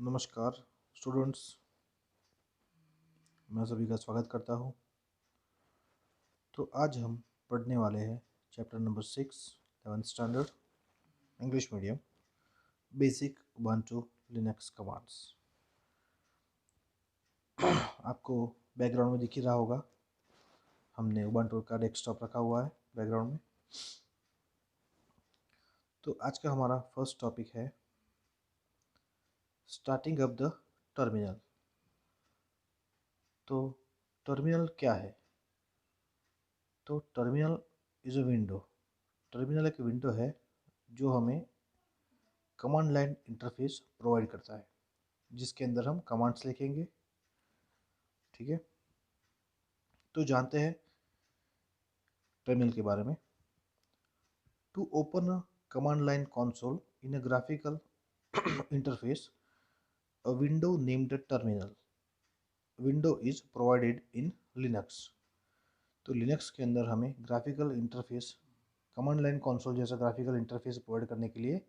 नमस्कार स्टूडेंट्स, मैं सभी का स्वागत करता हूं। तो आज हम पढ़ने वाले हैं chapter number 6 11th standard English medium basic Ubuntu Linux commands. आपको बैकग्राउंड में दिख ही रहा होगा, हमने उबुंटू का डेस्कटॉप रखा हुआ है बैकग्राउंड में। तो आज का हमारा फर्स्ट टॉपिक है स्टार्टिंग अप द टर्मिनल। तो टर्मिनल क्या है? तो terminal is a window. Terminal एक विंडो है जो हमें कमांड लाइन इंटरफेस प्रोवाइड करता है, जिसके अंदर हम कमांड्स लिखेंगे। ठीक है, तो जानते हैं टर्मिनल के बारे में। To open a command line console in a graphical interface, a window named terminal window is provided in Linux. तो लिनक्स के अंदर हमें graphical interface, command line console जैसा ग्राफिकल इंटरफेस प्रोवाइड करने के लिए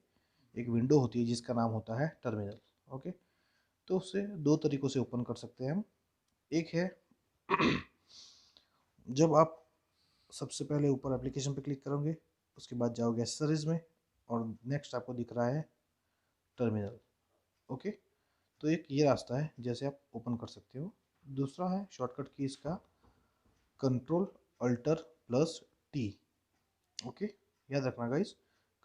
एक विंडो होती है जिसका नाम होता है टर्मिनल। ओके, तो उससे दो तरीक़ों से ओपन कर सकते हैं हम। एक है जब आप सबसे पहले ऊपर एप्लीकेशन पे क्लिक करोगे, उसके बाद जाओगे एक्सेसरीज में और नेक्स्ट आपको दिख रहा है टर्मिनल। ओके, तो एक ये रास्ता है जैसे आप ओपन कर सकते हो। दूसरा है शॉर्टकट की इसका control alter plus T. Okay, याद रखना guys,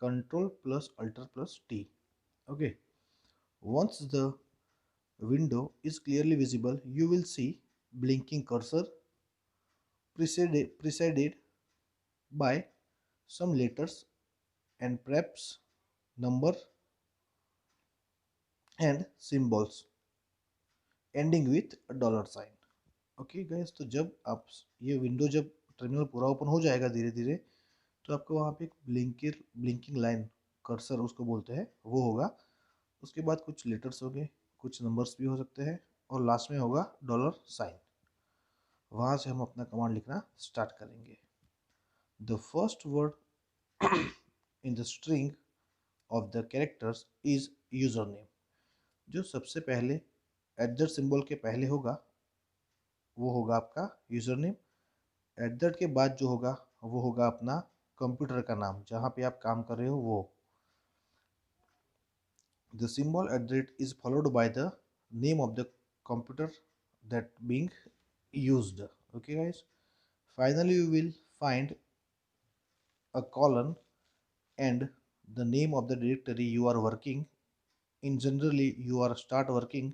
control plus alter plus T. Okay, once the window is clearly visible, you will see blinking cursor preceded by some letters and perhaps number and symbols ending with a dollar sign. Okay guys, तो जब आप ये window, जब terminal पूरा open हो जाएगा धीरे धीरे, तो आपको वहाँ पे एक ब्लिंकिंग लाइन, कर्सर उसको बोलते हैं, वो होगा। उसके बाद कुछ लेटर्स होंगे, कुछ नंबर्स भी हो सकते हैं, और लास्ट में होगा डॉलर साइन। वहाँ से हम अपना कमांड लिखना स्टार्ट करेंगे। The first word in the string of the characters is user name. जो सबसे पहले एट द सिंबल के पहले होगा वो होगा आपका यूजर नेम। एट द के बाद जो होगा वो होगा अपना कंप्यूटर का नाम, जहाँ पे आप काम कर रहे हो वो। The symbol at the rate is followed by the name of the computer that being used. Okay guys, finally you will find a colon and the name of the directory you are working in. Generally you are start working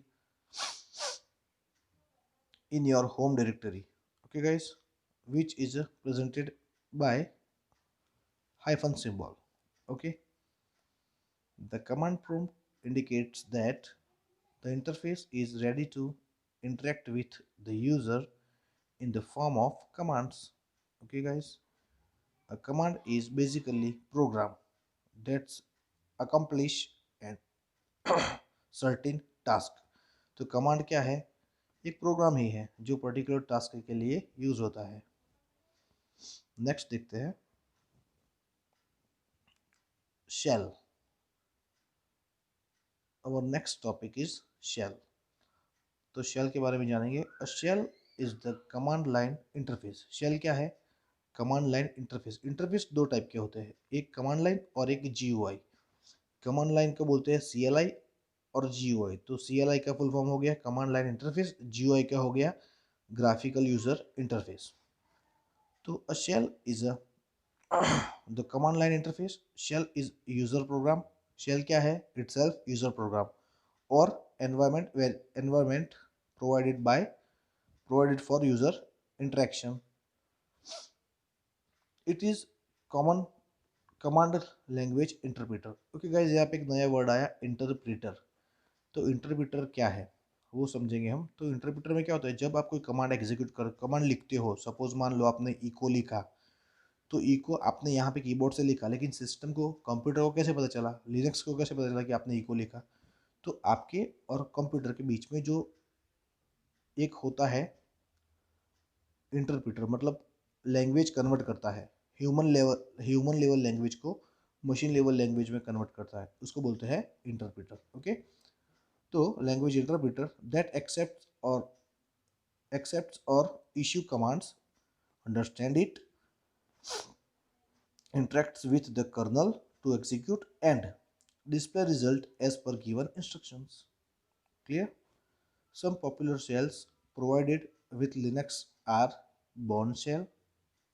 in your home directory. Okay guys, which is presented by hyphen symbol. Okay, the command prompt indicates that the interface is ready to interact with the user in the form of commands. Okay guys, a command is basically program that's accomplish an certain task. तो command क्या है? एक programme ही है जो particular task के लिए use होता है। नेक्स्ट देखते हैं शेल। और नेक्स्ट टॉपिक इज शेल। तो शेल के बारे में जानेंगे। A shell is the command line interface. Shell क्या है? Command line interface. इंटरफेस दो टाइप के होते हैं, एक कमांड लाइन और एक जीयूआई। कमांड लाइन को बोलते हैं सीएलआई और जीयूआई। तो सीएलआई का फुल फॉर्म हो गया कमांड लाइन इंटरफेस, जीयूआई का हो गया ग्राफिकल यूजर इंटरफेस। तो a shell is a the command line interface. Shell is user program. Shell क्या है? इटसेल्फ यूजर प्रोग्राम और environment provided for user interaction. It is common command language interpreter. Okay guys, यहाँ पे एक नया word आया interpreter. तो interpreter क्या है वो समझेंगे हम। तो इंटरप्रेटर में क्या होता है, जब आप कोई कमांड एग्जीक्यूट कर, कमांड लिखते हो, सपोज मान लो आपने इको लिखा, तो इको आपने यहाँ पे कीबोर्ड से लिखा, लेकिन सिस्टम को, कंप्यूटर को कैसे पता चला, लिनक्स को कैसे पता चला कि आपने इको लिखा? तो आपके और कंप्यूटर के बीच में जो एक होता है इंटरप्रेटर, मतलब लैंग्वेज कन्वर्ट करता है, ह्यूमन लेवल लैंग्वेज को मशीन लेवल लैंग्वेज में कन्वर्ट करता है, उसको बोलते हैं इंटरप्रेटर। ओके, तो language interpreter that accepts or issue commands, understand it, interacts with the kernel to execute and display result as per given instructions. Clear? Some popular shells provided with Linux are Bourne shell,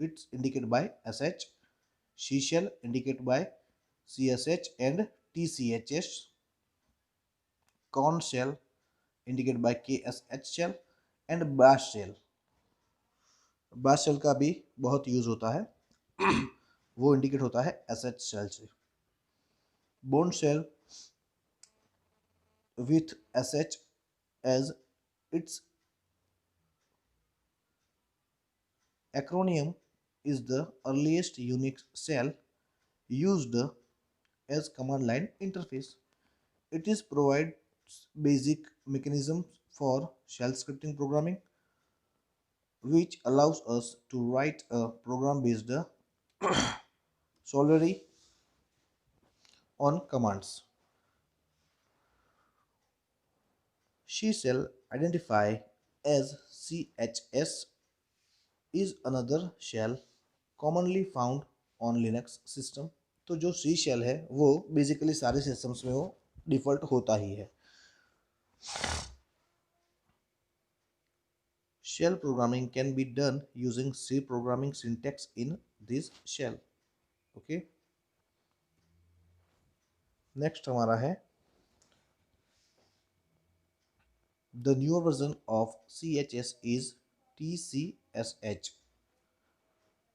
it's indicated by SH, C shell indicated by CSH and TCHS, Corn shell indicated by KSH shell and Bash shell. Bash shell का भी बहुत use होता है वो indicate होता है SH shell से. Bourne shell with sh as its acronym is the earliest Unix shell used as command line interface. It is provides basic mechanisms for shell scripting programming, which allows us to write a program based solely on commands. C shell identified as CHS is another shell commonly found on Linux system. तो जो C shell है वो basically सारे systems में वो default होता ही है. Shell programming can be done using C programming syntax in this shell. Okay. Next हमारा है the newer version of CHS is TCSH,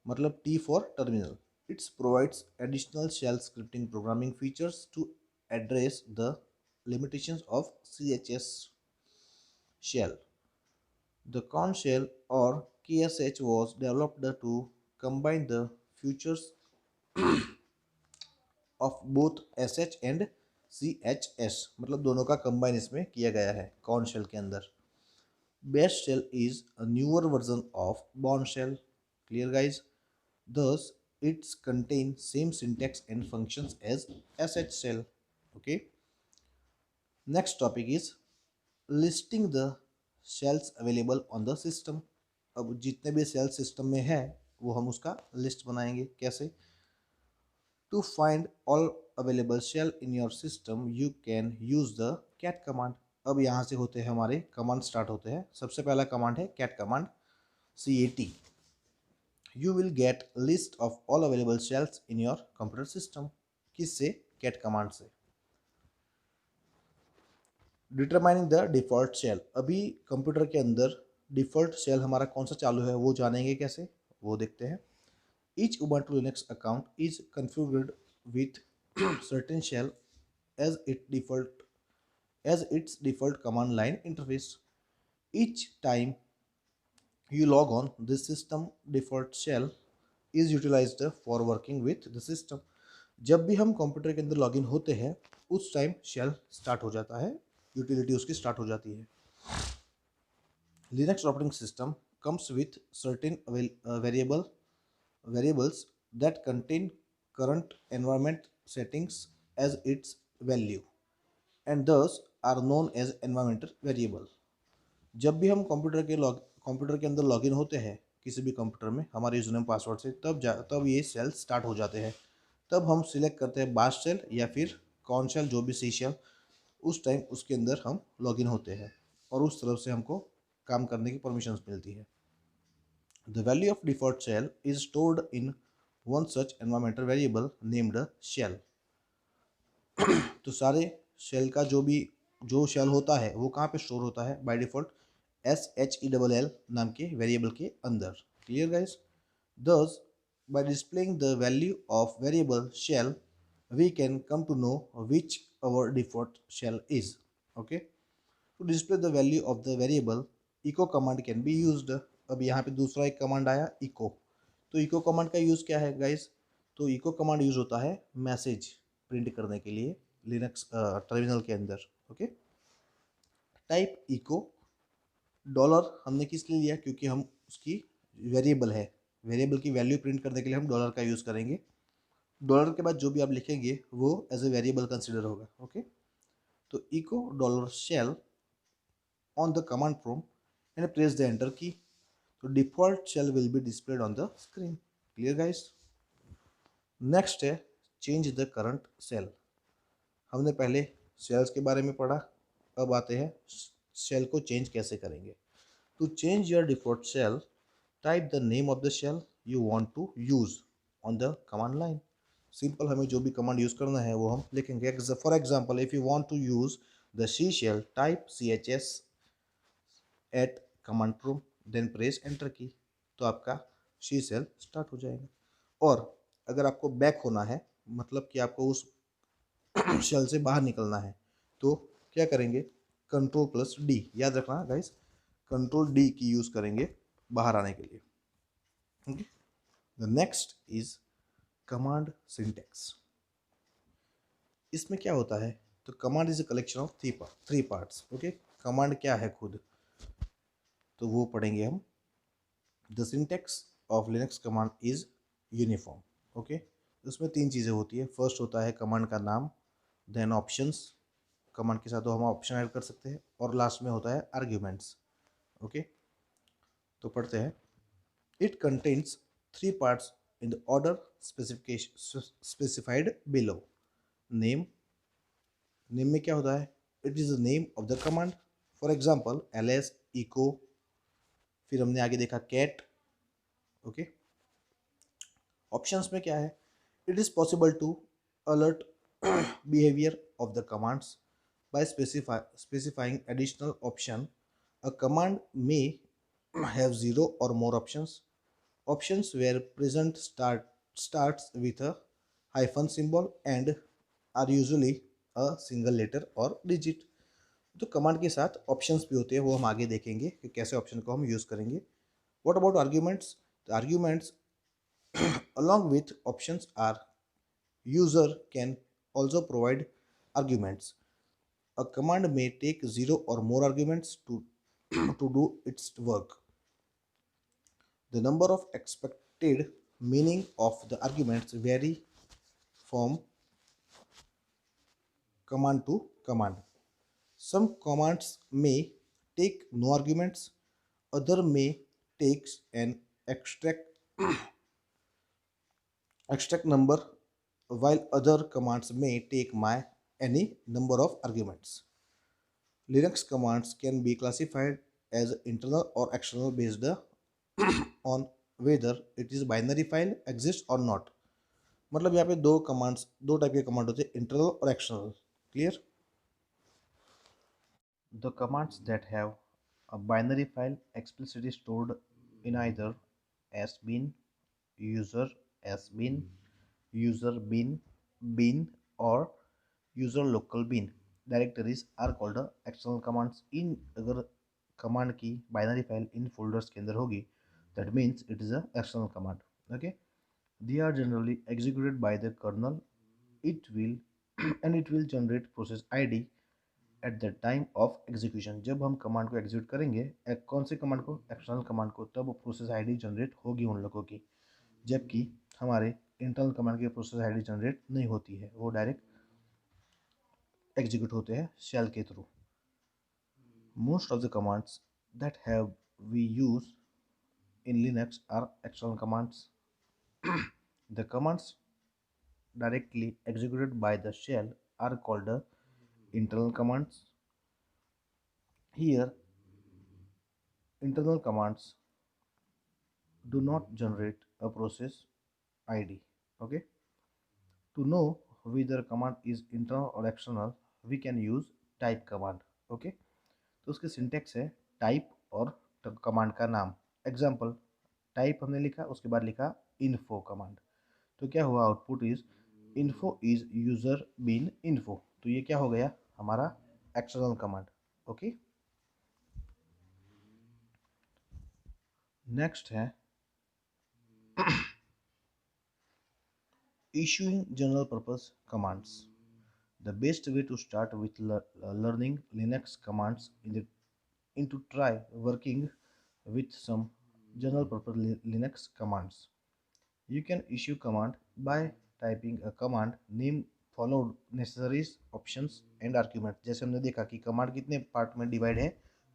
मतलब T for terminal. It provides additional shell scripting programming features to address the limitations of CHS shell. The Corn shell or KSH was developed to combine the features of both SH and CHS, मतलब दोनों का combine इसमें किया गया है Corn shell के अंदर. Bash shell is a newer version of Bourne shell. Clear guys? Thus, it contains same syntax and functions as SH shell. Okay. Next topic is listing the shells available on the system. अब जितने भी cell system में है वो हम उसका list बनाएंगे. कैसे? To find all available shell in your system, you can use the cat command. अब यहाँ से होते हैं हमारे कमांड स्टार्ट होते हैं. सबसे पहला कमांड है cat command, CAT. You will get list of all available shells in your computer system. किससे? cat कमांड से. Determining the default shell. अभी कंप्यूटर के अंदर डिफ़ॉल्ट शेल हमारा कौन सा चालू है वो जानेंगे कैसे, वो देखते हैं. Each Ubuntu Linux account is configured with certain shell as its default command line interface. Each time you log on, this system default shell is utilized for working with the system. जब भी हम computer के अंदर login होते हैं उस time shell start हो जाता है, यूटिलिटी उसकी स्टार्ट हो जाती है. Linux operating system comes with certain variables that contain current environment settings as its value and thus are known as environmental variable. जब भी हम कंप्यूटर के अंदर लॉगिन होते हैं किसी भी कंप्यूटर में हमारे यूजरनेम पासवर्ड से तब ये सेल स्टार्ट हो जाते हैं. तब हम सिलेक्ट करते हैं बाश शेल या फिर कॉर्न शेल, जो भी सी शेल, उस टाइम उसके अंदर हम लॉगिन होते हैं और उस तरफ से हमको काम करने की परमिशंस मिलती है. The value of default shell is stored in one such environmental variable named shell. तो सारे शेल का जो शेल होता है वो कहाँ पे स्टोर होता है? बाय डिफॉल्ट SHELL नाम के वेरिएबल के अंदर. Clear guys? Thus, by displaying the value of variable shell, we can come to know which our default shell is. Okay? To display the value of the variable, echo command can be used. अब यहाँ पे दूसरा एक command आया eco. तो eco command का use क्या है गाइस? तो इको कमांड यूज़ होता है मैसेज प्रिंट करने के लिए लिनक्स टर्मिनल के अंदर. ओके. Type eco. डॉलर हमने किस लिए लिया? क्योंकि हम उसकी वेरिएबल है, वेरिएबल की वैल्यू प्रिंट करने के लिए हम डॉलर का यूज़ करेंगे. डॉलर के बाद जो भी आप लिखेंगे वो एज ए वेरिएबल कंसिडर होगा. ओके. तो echo $shell on the command prompt and press the enter key. So default shell will be displayed on the screen. Clear guys? Next है चेंज द करंट सेल। हमने पहले sales के बारे में पढ़ा, अब आते हैं सेल को चेंज कैसे करेंगे। To change your default shell, type the name of the shell you want to use on the command line. Simple, हमें जो भी कमांड यूज करना है वो हम लिखेंगे। For example, if you want to use the C shell, type CHS at command prompt, then press enter key, तो आपका सी सेल स्टार्ट हो जाएगा। और अगर आपको बैक होना है, मतलब कि आपको उस शेल से बाहर निकलना है, तो क्या करेंगे, Ctrl+D, याद रखना गाइस, Ctrl+D की यूज करेंगे बाहर आने के लिए। Okay, the next is command syntax. इसमें क्या होता है, तो command is a collection of three parts. Okay, command क्या है खुद, तो वो पढ़ेंगे हम। The syntax of Linux command is uniform. Okay, उसमें तीन चीज़ें होती है। फर्स्ट होता है कमांड का नाम, देन ऑप्शंस, कमांड के साथ तो हम ऑप्शन ऐड कर सकते हैं, और लास्ट में होता है आर्ग्यूमेंट्स। ओके, तो पढ़ते हैं। It contains three parts in the order specified below. Name, name में क्या होता है, it is the name of the command. For example ls echo, फिर हमने आगे देखा कैट। ओके, ऑप्शंस में क्या है, it is possible to alert behaviour of the commands by specifying additional option. A command may have zero or more options. Options where present starts with a hyphen symbol and are usually a single letter or digit. तो command के साथ options भी होते हैं, वो हम आगे देखेंगे कि कैसे ऑप्शन को हम यूज़ करेंगे। What about arguments, the arguments along with options are user can also provide arguments. A command may take zero or more arguments to do its work. The number of expected meaning of the arguments vary from command to command. Some commands may take no arguments, other may take an extract number, while other commands may take any number of arguments. Linux commands can be classified as internal or external based on whether it is binary file exists or not. मतलब यहाँ पे दो commands, दो type के command होते हैं, internal और external. Clear? The commands that have a binary file explicitly stored in either sbin, user sbin, user bin or user local bin directories are called external commands. इन अगर command की binary file in folders के अंदर होगी, that means it is a external command. Okay, they are generally executed by the kernel. It will and it will generate process id at the time of execution. जब हम command को execute करेंगे, कौन से command को, external command को, तब process ID generate होगी उन लोगों की, जबकि हमारे इंटरनल कमांड की प्रोसेस आईडी जनरेट नहीं होती है, वो डायरेक्ट एग्जीक्यूट होते हैं शेल के थ्रू। Most of the commands that have we use in Linux are external commands. The commands directly executed by the shell are called internal commands. Here, internal commands do not generate a process ID. Okay. To know whether a command is internal or external, we can use type command. Okay. तो उसके syntax है type और command का नाम। Example, type हमने लिखा, उसके बाद लिखा इन्फो कमांड, तो क्या हुआ, output is info is user been info. तो ये क्या हो गया, हमारा एक्सटर्नल कमांड। ओके, नेक्स्ट है issuing general purpose commands. The best way to start with learning Linux commands in to try working with some general purpose Linux commands. You can issue command by typing a command name followed necessary options and argument। जैसे हमने देखा कि command कितने part में divide है,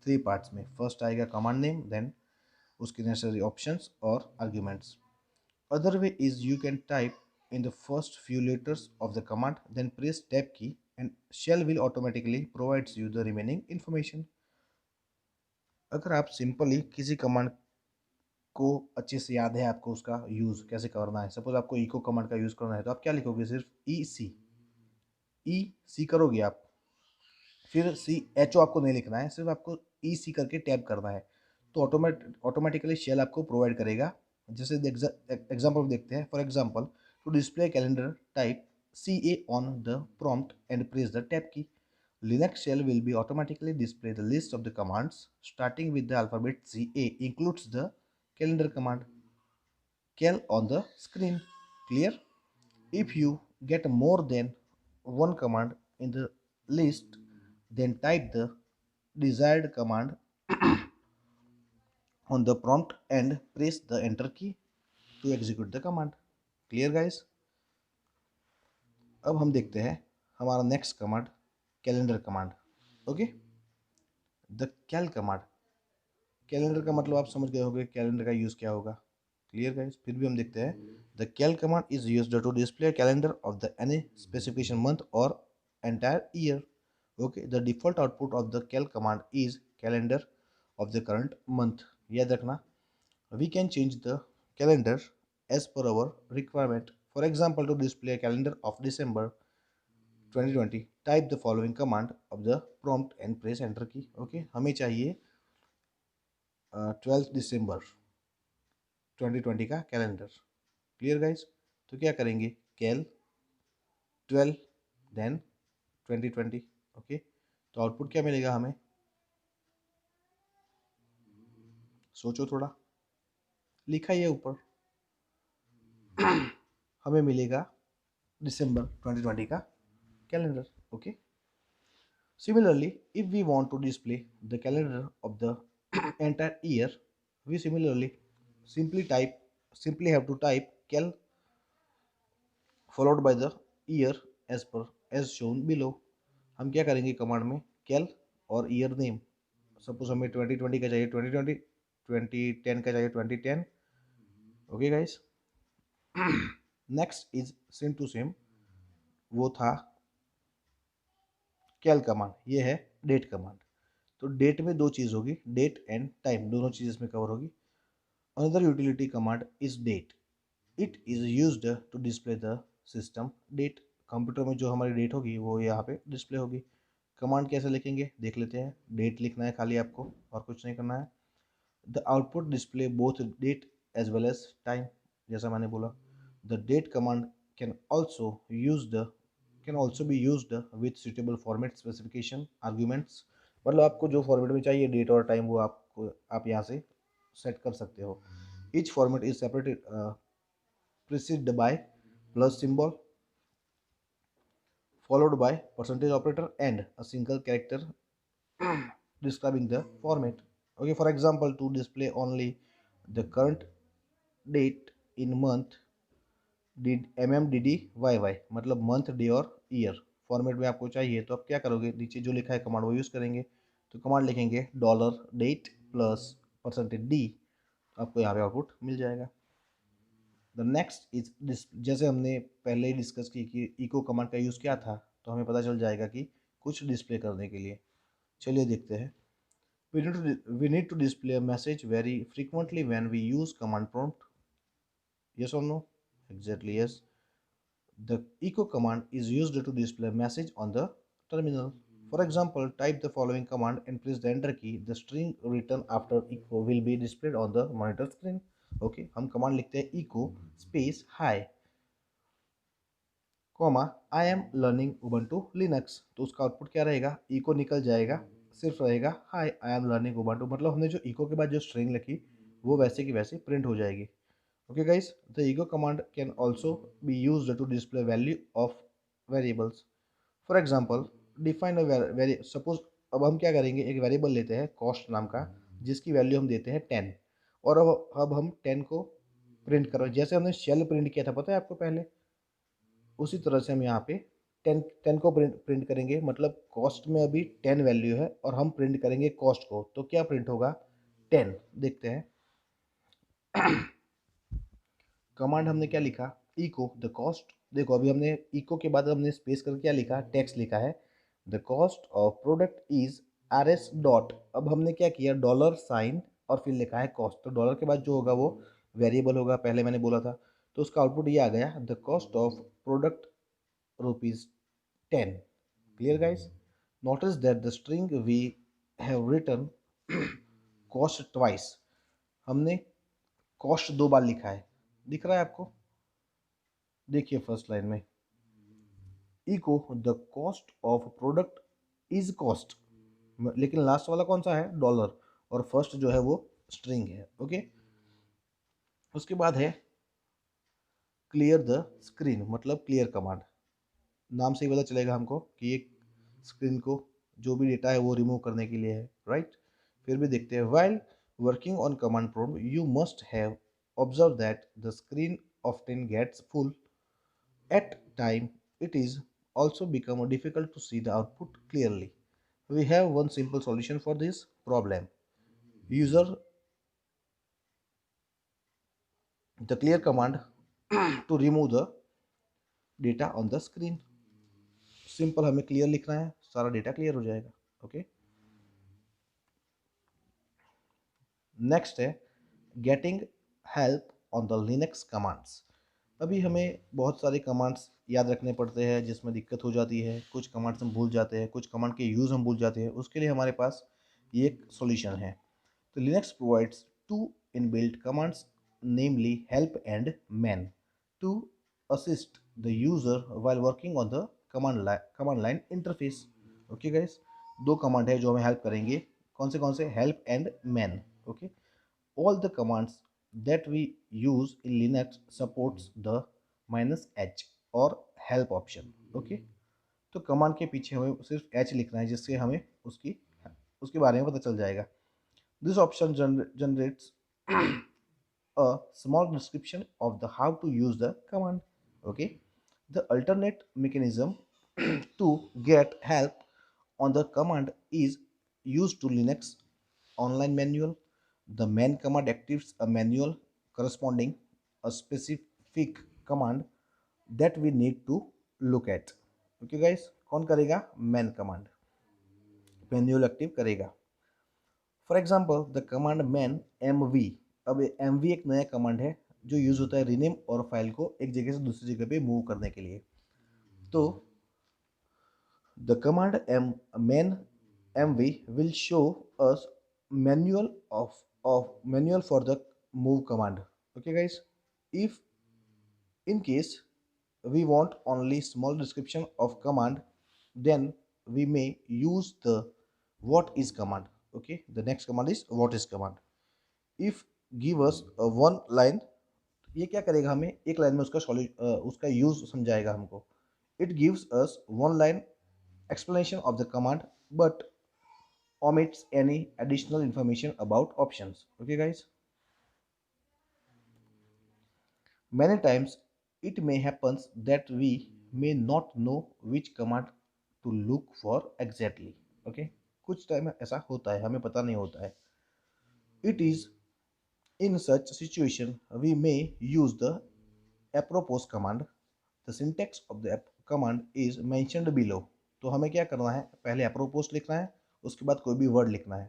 3 parts में। First आएगा command name, then उसके नेसेसरी ऑप्शंस और arguments. Other way is you can type in the first few letters of the command, then press tab key and shell will automatically provides you the remaining information. अगर आप simply किसी command को अच्छे से याद है, आपको उसका यूज़ कैसे करना है, सपोज आपको इको कमांड का यूज़ करना है, तो आप क्या लिखोगे, सिर्फ ई सी करोगे आप, फिर CHO आपको नहीं लिखना है, सिर्फ आपको EC करके टैब करना है, तो ऑटोमेटिकली शेल आपको प्रोवाइड करेगा। जैसे एग्जाम्पल देखते हैं। For example, to display calendar type CA on the prompt and press the tab key. Linux shell will be automatically display the list of the commands starting with the alphabet CA includes the calendar command cal on the screen. Clear? If you get more than one command in the list, then type the desired command on the prompt and press the enter key to execute the command. Clear guys? अब हम देखते हैं हमारा next command, calendar command. Okay, the cal command. Calendar का मतलब आप समझ गए होंगे कैलेंडर का यूज़ क्या होगा। Clear guys? फिर भी हम देखते हैं। The cal command is used to display calendar of the any specification month और entire year. Okay, the default output of the cal command is calendar of the current month. याद रखना, we can change the calendar as per our requirement. For example, to display calendar of December 2020 type the following command of the prompt and press enter की। Okay, हमें चाहिए 12 दिसंबर 2020 का calendar. Clear guys? तो क्या करेंगे, कैल 12 then 2020। Okay, तो output क्या मिलेगा हमें, सोचो थोड़ा, लिखा ही है ऊपर। हमें मिलेगा दिसंबर 2020 का calendar. Okay, similarly if we want to display the calendar of the entire year, we similarly simply have to type cal followed by the year as shown below। हम क्या करेंगे कमांड में, कैल और ईयर नेम। सपोज हमें 2020 का चाहिए 2020, 2010 का चाहिए 2010। Okay guys, next is same to same, वो था कैल कमांड, ये है डेट कमांड। तो डेट में दो चीज़ होगी, डेट एंड टाइम, दोनों चीज़ इसमें कवर होगी। Another utility command is date. It is used to display the system date. Computer में जो हमारी डेट होगी वो यहाँ पे डिस्प्ले होगी। कमांड कैसे लिखेंगे देख लेते हैं। डेट लिखना है खाली आपको, और कुछ नहीं करना है। The output display both date as well as time, जैसा मैंने बोला। The date command can also be used with suitable format specification arguments. मतलब आपको जो फॉर्मेट में चाहिए डेट और टाइम, वो आप यहाँ से सेट कर सकते हो। Each format is separated preceded by plus symbol followed by percentage operator and a single character describing the format। Okay, for example, to display only the current date in month did MMDDYY, मतलब month day और year format में आपको चाहिए, तो आप क्या करोगे, नीचे जो लिखा है कमांड वो यूज़ करेंगे। तो कमांड लिखेंगे $date प्लस %d, आपको यहाँ पे आउटपुट मिल जाएगा। द नेक्स्ट इज जैसे हमने पहले ही डिस्कस की कि इको कमांड का यूज़ क्या था, तो हमें पता चल जाएगा कि कुछ डिस्प्ले करने के लिए। चलिए देखते हैं। We need to display a message very frequently when we use command prompt. Yes और no? Exactly yes. The echo command is used to display message on the terminal. For example, type the following command and press the enter key. The string written after echo will be displayed on the monitor screen. Okay, हम command लिखते हैं echo space high comma I am learning Ubuntu Linux, तो उसका output क्या रहेगा, eco निकल जाएगा, सिर्फ रहेगा high I am learning Ubuntu. मतलब हमने जो इको के बाद जो स्ट्रिंग लिखी वो वैसे की वैसे प्रिंट हो जाएगी। Okay guys, the echo command can also be used to display value of variables. For example, define suppose, अब हम क्या करेंगे, एक वेरिएबल लेते हैं कॉस्ट नाम का, जिसकी वैल्यू हम देते हैं 10, और अब हम 10 को प्रिंट करो, जैसे हमने शेल प्रिंट किया था पता है आपको पहले, उसी तरह से हम यहाँ पे टेन को प्रिंट करेंगे, मतलब कॉस्ट में अभी 10 वैल्यू है और हम प्रिंट करेंगे कॉस्ट को, तो क्या प्रिंट होगा 10। देखते हैं कमांड हमने क्या लिखा, इको द कॉस्ट। देखो अभी हमने इको के बाद हमने स्पेस करके क्या लिखा, टेक्स्ट लिखा है, the cost of product is R S dot. अब हमने क्या किया, डॉलर साइन और फिर लिखा है कॉस्ट, तो डॉलर के बाद जो होगा वो वेरिएबल होगा, पहले मैंने बोला था। तो उसका आउटपुट ये आ गया, the cost of product rupees 10। Clear guys? Notice that the string we have written cost twice. हमने कॉस्ट 2 बार लिखा है, दिख रहा है आपको? देखिए फर्स्ट लाइन में echo the cost of product is cost, लेकिन लास्ट वाला कौन सा है, डॉलर, और फर्स्ट जो है वो स्ट्रिंग है। ओके, उसके बाद है क्लियर द स्क्रीन, मतलब क्लियर कमांड। नाम से ही पता चलेगा हमको कि ये स्क्रीन को जो भी डेटा है वो रिमूव करने के लिए है, राइट। फिर भी देखते हैं, while working on command prompt you must have observe that the screen often gets full at time. It is also become difficult to see the output clearly. We have one simple solution for this problem. User the clear command to remove the data on the screen. Simple, हमें clear लिखना है, सारा data clear हो जाएगा। Okay, next है getting help on the Linux commands. अभी हमें बहुत सारे कमांड्स याद रखने पड़ते हैं जिसमें दिक्कत हो जाती है, कुछ कमांड्स हम भूल जाते हैं, कुछ कमांड के यूज़ हम भूल जाते हैं। उसके लिए हमारे पास ये एक सॉल्यूशन है। तो Linux provides two inbuilt commands, namely help and man, to assist the user while working on the command line interface. Okay guys, दो कमांड है जो हमें हेल्प करेंगे, कौन से, help and man. Okay, all the commands that we use in Linux supports the -h और help option। Okay, तो command के पीछे हमें सिर्फ h लिखना है जिससे हमें उसके बारे में पता चल जाएगा। This option generates a small description of the how to use the command। okay, the alternate mechanism to get help on the command is used to Linux online manual। The man command activates a manual corresponding a specific command that we need to look at। okay guys, कौन करेगा, man command manual active करेगा। For example the command man M V. अब M V एक नया command है जो use होता है रीनेम और फाइल को एक जगह से दूसरी जगह पे मूव करने के लिए। तो the command man M V will show us manual of manual for the move command. Okay guys, if in case we want only small description of command, then we may use the what is command। okay, the next command is what is command। if give us a one line, ये क्या करेगा, हमें एक line में उसका use समझाएगा हमको। It gives us one line explanation of the command but omits any additional information about options। okay guys, many times it may happen that we may not know which command to look for exactly। okay, कुछ time ऐसा होता है हमें पता नहीं होता है। it is in such situation we may use the apropos command। the syntax of the command is mentioned below। तो हमें क्या करना है, पहले apropos लिखना है, उसके बाद कोई भी वर्ड लिखना है।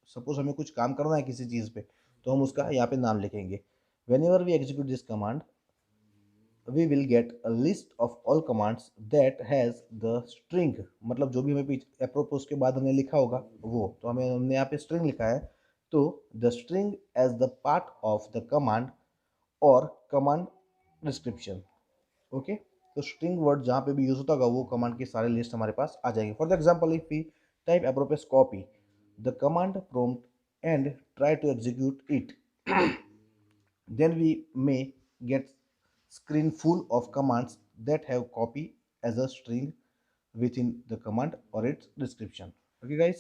सपोज हमें कुछ काम करना है किसी चीज़ पे, तो हम उसका यहाँ पे नाम लिखेंगे। whenever we execute this command we will get a list of all commands that has the string, मतलब जो भी हमें पीछे apropos के बाद हमने लिखा होगा वो, तो हमने यहाँ पे string लिखा है, तो the string as the part of the command और command description। ओके, तो string word जहाँ पे भी यूज होता होगा वो कमांड की सारे लिस्ट हमारे पास आ जाएंगे। For the example if we type apropos copy the command prompt and try to execute it then we may get screen full of commands that have copy as a string within the command or its description। okay guys,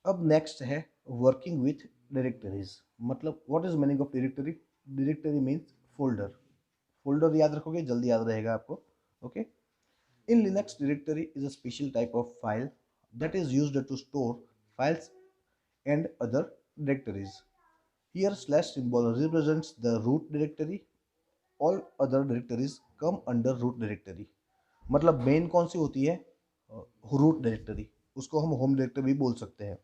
अब next है working with directories. मतलब what is meaning of directory, directory means folder. Folder याद रखोगे जल्दी याद रहेगा आपको। Okay. In Linux directory is a special type of file that is used to store files and other directories. Here slash symbol represents the root directory. All other directories come under root directory. मतलब main कौन सी होती है? Root directory, उसको हम home directory भी बोल सकते हैं।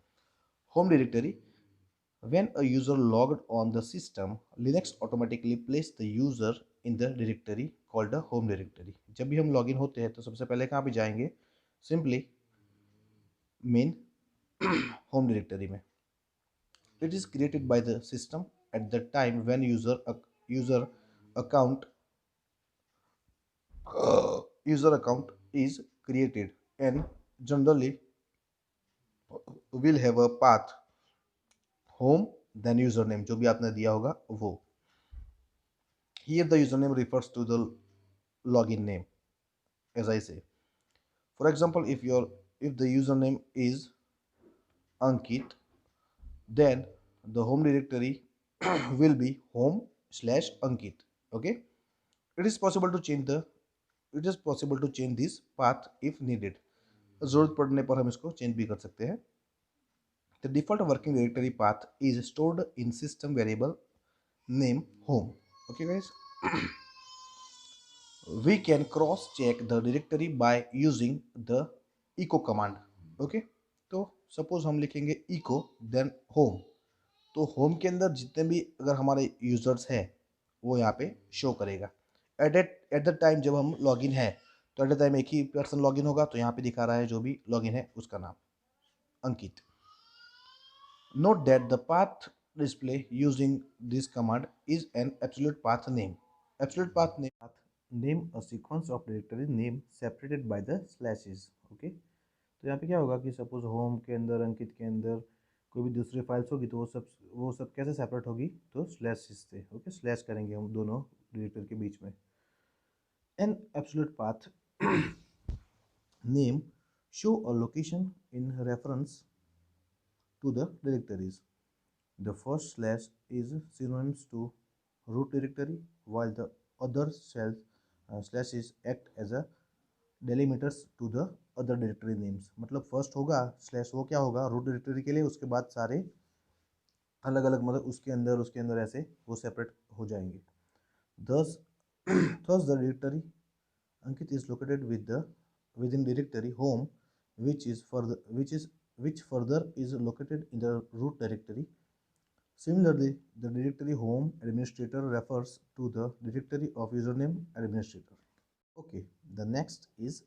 Home directory, when a user logged on the system, Linux automatically placed the user in the directory called the home directory। जब भी हम लॉगिन होते हैं तो सबसे पहले कहाँ पे जाएंगे? सिंपली मेन होम डायरेक्टरी में। It is created by the system at the time when user account user account is created, and generally will have a path home then username जो भी आपने दिया होगा वो। Here the username refers to the login name, as I say. For example, if the username is Ankit, then the home directory will be home/Ankit. Okay. It is possible to change the it is possible to change this path if needed। जरूरत पड़ने पर हम इसको change भी कर सकते हैं। The default working directory path is stored in system variable name home। Okay guys। We can cross check the directory by using the echo command। Okay। तो सपोज हम लिखेंगे echo then home, तो home के अंदर जितने भी अगर हमारे यूजर्स हैं वो यहाँ पे शो करेगा। एट द टाइम जब हम लॉगिन है तो एट द टाइम एक ही पर्सन लॉगिन होगा, तो यहाँ पे दिखा रहा है जो भी लॉगिन है उसका नाम Ankit. Note that the path display using this command is an absolute path name. Absolute path name a sequence of directory name separated by the slashes. Okay. तो यहाँ पे क्या होगा कि सपोज होम के अंदर अंकित के अंदर कोई भी दूसरी फाइल्स होगी तो वो सब कैसे सेपरेट होगी? तो स्लैश से। ओके। स्लैश करेंगे हम दोनों डायरेक्टरी के बीच में। An absolute path name show a location in reference to the directories. The first slash is synonyms to root directory while the other slashes act as a delimiters to the other directory names. मतलब first होगा slash, वो क्या होगा? Root directory के लिए, उसके बाद सारे अलग अलग मतलब उसके अंदर ऐसे वो सेपरेट हो जाएंगे। thus thus the directory Ankit is located within directory home, which further is located in the root directory। Similarly, the directory home administrator refers to the directory of username administrator। Okay, the next is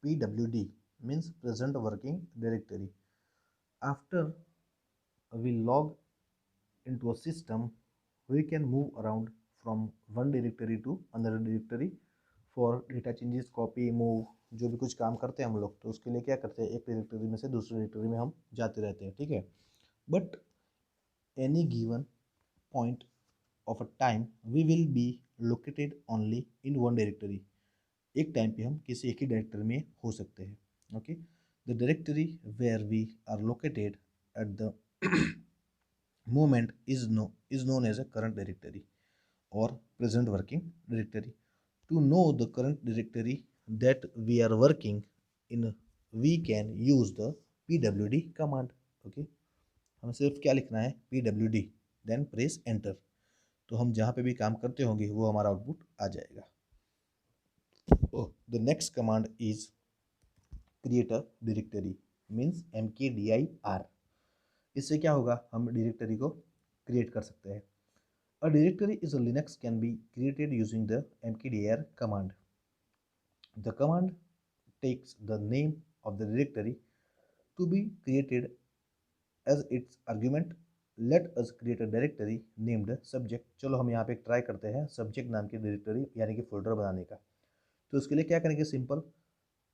PWD, means present working directory। After we log into a system, we can move around from one directory to another directory for data changes, copy, move, जो भी कुछ काम करते हैं हम लोग, तो उसके लिए क्या करते हैं? एक डायरेक्टरी में से दूसरी डायरेक्टरी में हम जाते रहते हैं। ठीक है। But any given point of a time we will be located only in one directory. एक टाइम पे हम किसी एक ही डायरेक्टरी में हो सकते हैं। Okay. The directory where we are located at the moment is known as a current directory or present working directory। To know the current directory that we are working in, we can use the pwd command। okay। हमें सिर्फ क्या लिखना है? pwd, then press enter। तो हम जहाँ पे भी काम करते होंगे वो हमारा आउटपुट आ जाएगा। The next command is create a directory, means mkdir। इससे क्या होगा? हम डायरेक्टरी को क्रिएट कर सकते हैं। A directory is a Linux can be created using the mkdir command। The command takes the name of the directory to be created as its argument। Let us create a directory named subject। चलो हम यहाँ पे try करते हैं subject नाम की directory यानी कि फोल्डर बनाने का। तो उसके लिए क्या करेंगे? सिंपल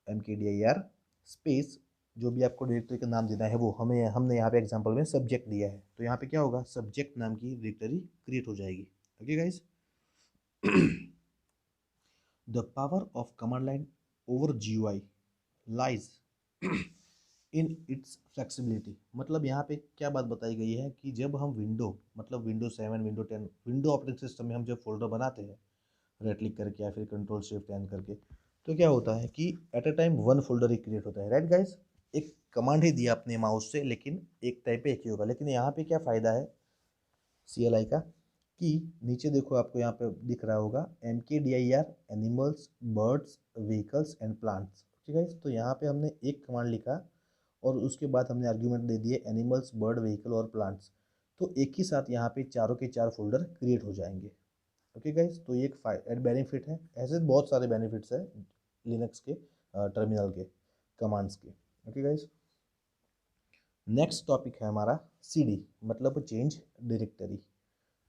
mkdir स्पेस जो भी आपको डायरेक्टरी का नाम देना है वो हमने यहाँ पे एग्जांपल में सब्जेक्ट दिया है, तो यहाँ पे क्या होगा? सब्जेक्ट नाम की डायरेक्टरी क्रिएट हो जाएगी। Okay guys. The power of command line over GUI lies in its flexibility. मतलब यहाँ पे क्या बात बताई गई है कि जब हम window 7, window 10, window operating system में हम जब फोल्डर बनाते हैं, राइट क्लिक करके या फिर कंट्रोल शिफ्ट एन करके। तो क्या होता है कि at a time one folder he create होता है, राइट गाइस। एक कमांड ही दिया अपने माउस से, लेकिन एक टाइप पे एक ही होगा। लेकिन यहाँ पे क्या फ़ायदा है CLI का, कि नीचे देखो आपको यहाँ पे दिख रहा होगा MKDIR animals birds vehicles and plants. ठीक है, तो यहाँ पे हमने एक कमांड लिखा और उसके बाद हमने आर्ग्यूमेंट दे दिए एनिमल्स बर्ड व्हीकल और प्लांट्स। तो एक ही साथ यहाँ पे चारों के चार फोल्डर क्रिएट हो जाएंगे। ओके गाइस, तो ये एक बेनिफिट है। ऐसे बहुत सारे बेनिफिट्स है लिनक्स के टर्मिनल के कमांड्स के। ओके गाइस, नेक्स्ट टॉपिक है हमारा CD, मतलब चेंज डायरेक्टरी।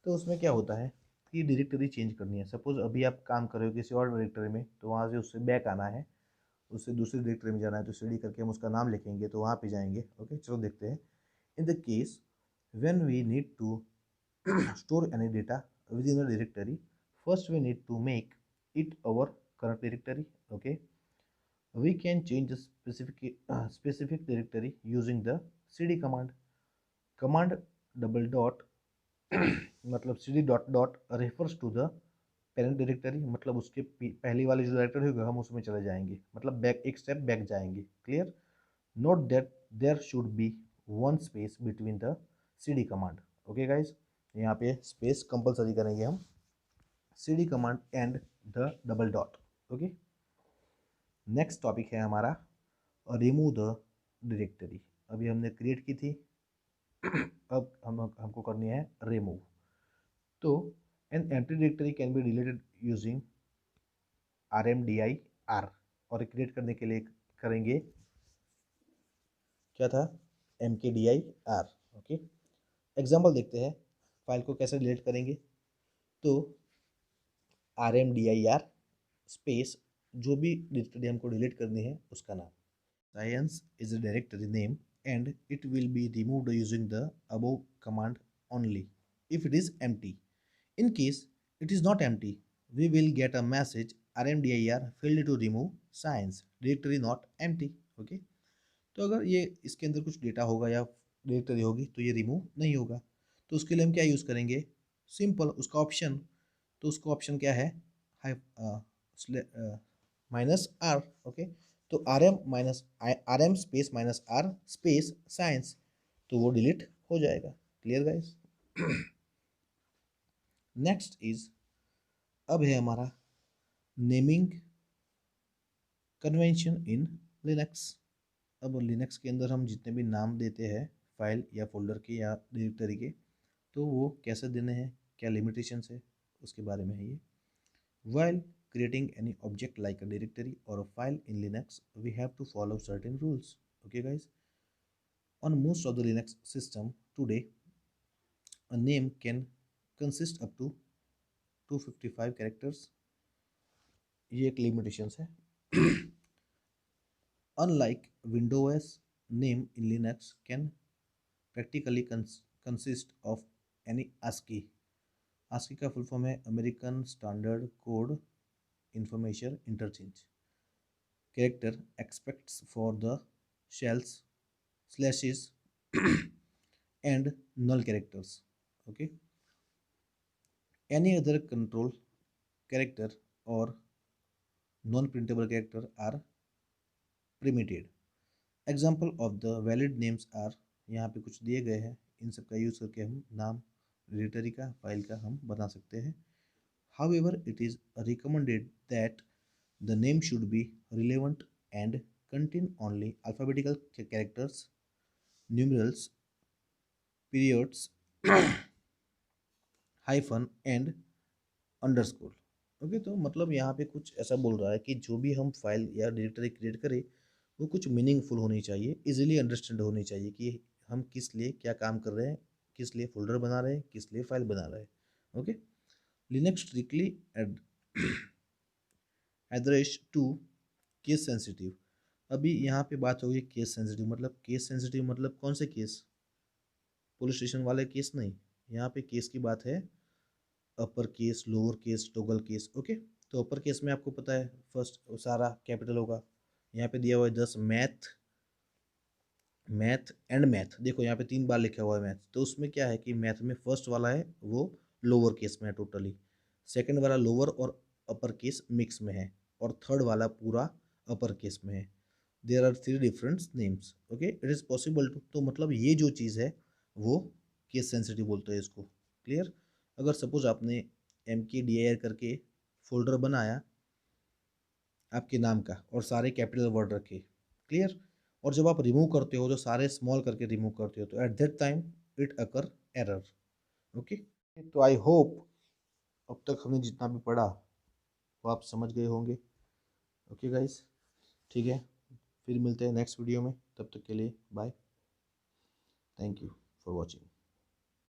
तो उसमें क्या होता है कि डायरेक्टरी चेंज करनी है। सपोज अभी आप काम कर रहे हो किसी और डायरेक्टरी में, तो वहाँ से उससे बैक आना है, उससे दूसरी डायरेक्टरी में जाना है, तो CD करके हम उसका नाम लिखेंगे तो वहाँ पे जाएंगे। ओके, चलो देखते हैं। In the case when we need to store any data within a directory, first we need to make it our current directory. Okay, we can change the specific directory using the cd command double dot मतलब cd dot dot refers to the parent directory, मतलब उसके पहली वाली जो directory होगी हम उसमें चले जाएंगे, मतलब बैक एक स्टेप बैक जाएंगे। Clear? Note that there should be one space between the cd command. Okay guys, यहाँ पे स्पेस कंपलसरी करेंगे हम, cd command and the double dot. Okay, next topic है हमारा रिमूव द डायरेक्टरी। अभी हमने क्रिएट की थी, अब हमको करनी है रिमूव। तो an empty directory can be deleted using RMDIR, और क्रिएट करने के लिए करेंगे क्या था, MKDIR। ओके, एग्जाम्पल देखते हैं फाइल को कैसे डिलीट करेंगे। तो RMDIR स्पेस जो भी डायरेक्टरी हमको डिलीट करनी है उसका नाम, science is a directory name and it will be removed using the above command only if it is empty. In case it is not empty, we will get a message RMDIR failed to remove science directory not empty. Okay, तो अगर ये इसके अंदर कुछ data होगा या directory होगी तो ये रिमूव नहीं होगा। तो उसके लिए हम क्या यूज़ करेंगे, सिंपल उसका ऑप्शन। तो उसका ऑप्शन क्या है, -R। ओके, तो RM space -R space science, तो वो डिलीट हो जाएगा। Clear guys? नेक्स्ट इज, अब है हमारा नेमिंग कन्वेंशन इन लिनक्स। अब लिनक्स के अंदर हम जितने भी नाम देते हैं फाइल या फोल्डर के या डायरेक्टरी के, तो वो कैसे देने हैं, क्या लिमिटेशंस है, उसके बारे में है ये। While creating any object like a directory or a file in Linux, we have to follow certain rules. Okay, guys. On most of the Linux system today, a name can consist up to 255 characters. ये एक limitations है। Unlike Windows, name in Linux can practically consist of any ASCII. ASCII का full form है American standard code information interchange character expects for the shells, slashes and null characters. Okay, any other control character or non-printable character are permitted. Example of the valid names are, यहाँ पे कुछ दिए गए हैं, इन सब का use करके हम नाम डायरेक्टरी का फाइल का हम बना सकते हैं। However, it is recommended that the name should be relevant and contain only alphabetical characters, numerals, periods, hyphen and underscore. Okay, तो मतलब यहाँ पे कुछ ऐसा बोल रहा है कि जो भी हम फाइल या डायरेक्टरी क्रिएट करें वो कुछ मीनिंगफुल होनी चाहिए, इजीली अंडरस्टैंड होनी चाहिए कि हम किस लिए क्या काम कर रहे हैं, किस लिए फोल्डर बना रहे हैं, किस लिए फाइल बना रहे हैं। Okay, Linux strictly address to case sensitive. अभी यहाँ पे बात होगी केस सेंसिटिव, मतलब केस सेंसिटिव मतलब कौन से केस, पुलिस स्टेशन वाले केस नहीं, यहाँ पे केस की बात है upper case, lower case, toggle case. Okay, तो अपर केस में आपको पता है फर्स्ट सारा कैपिटल होगा। यहाँ पे दिया हुआ है 10 मैथ, मैथ एंड मैथ, देखो यहाँ पे 3 बार लिखा हुआ है मैथ, तो उसमें क्या है कि मैथ में फर्स्ट वाला है वो लोअर केस में है टोटली, सेकंड वाला लोअर और अपर केस मिक्स में है और थर्ड वाला पूरा अपर केस में है। There are three different names. Okay, it is possible to, तो मतलब ये जो चीज़ है वो केस सेंसिटिव बोलते हैं इसको। क्लियर? अगर सपोज आपने MKDIR करके फोल्डर बनाया आपके नाम का और सारे कैपिटल वर्ड रखे, क्लियर, और जब आप रिमूव करते हो, जो सारे स्मॉल करके रिमूव करते हो, तो at that time it occur error. Okay, तो आई होप अब तक हमने जितना भी पढ़ा वो आप समझ गए होंगे। ओके गाइस, ठीक है, फिर मिलते हैं नेक्स्ट वीडियो में, तब तक के लिए bye, thank you for watching.